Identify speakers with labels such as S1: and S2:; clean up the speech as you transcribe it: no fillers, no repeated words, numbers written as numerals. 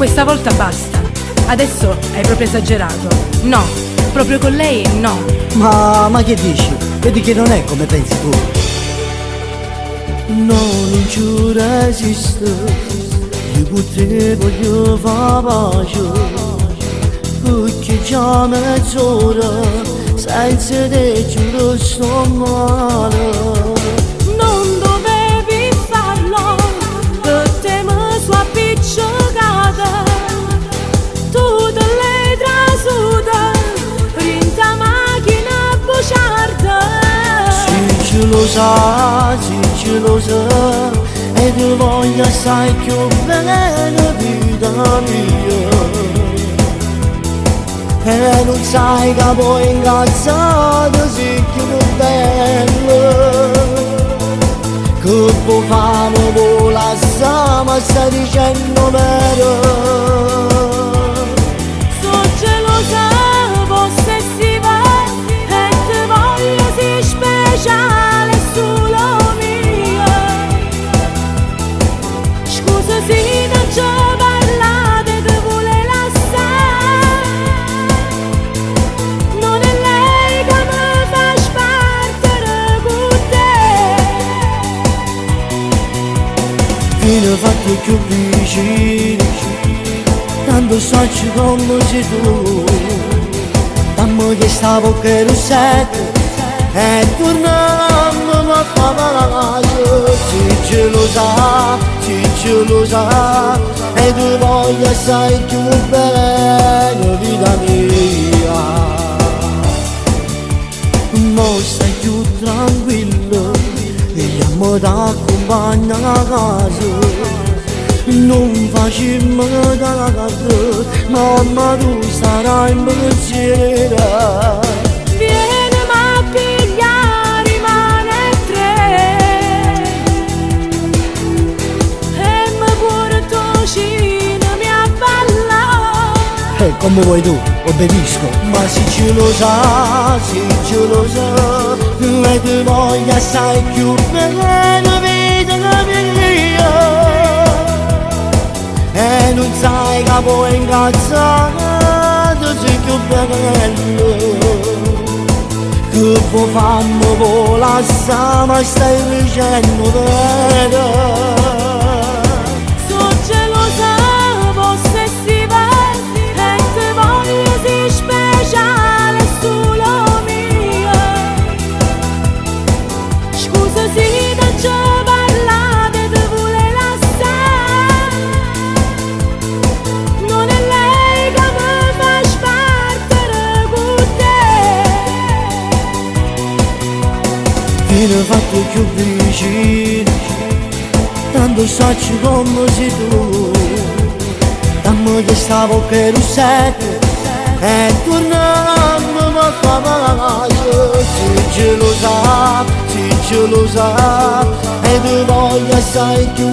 S1: questa volta basta. Adesso hai proprio esagerato. No, proprio con lei no.
S2: Ma che dici? Vedi che non è come pensi tu. No, non ci resisto, io con te voglio fare pace, perché già mezz'ora senza te giuro sto male.
S1: Non dovevi farlo, per te mi sono appiccicata. Tu te l'hai trasuta, rinta macchina bugiarda.
S2: Sì, ce lo sa, e tu voglio assai più bene, vita mia. E non sai che poi ingazzato si chiude bello, che può fare può lasciare, ma stai dicendo vero.
S1: Sono gelosa, possessiva, e te voglio sì speciale solo mia. Scusa se non ci ho parlato e te vuole lasciare. Non è lei che mi fa spartere con te.
S2: Fino fatti più vicini, tanto so come sei tu. Dammi che sta bocca e rossetta e torniamo a fare pace. Sì, ce lo sa, e tu voglio assai più bene, vita mia. Mo stai più tranquillo, e io ti accompagno a casa. Non facciamo da casa, mamma tu sarai in pensiero.
S1: Vieni a pigliare, rimane tre. E mi porto vicino, mi abballa.
S2: Come vuoi tu, obbedisco. Ma se ce lo sa, e ti voglio assai più bene, vita mia. E non sai che poi ingazzato sei più bello, che può farmi può lasciare, ma stai dicendo vero.
S1: Sono gelosa, possessiva, e te voglio sì speciale solo mia. Scusa se non ci ho parlato e te vuole lasciare. Non è lei che mi fa spartere con te.
S2: Fino fatti più vicini, tanto so come sei tu. Dammi che sta bocca e rossetta e torniamo a fare pace. Sì, ce lo sa, e tu voglio assai più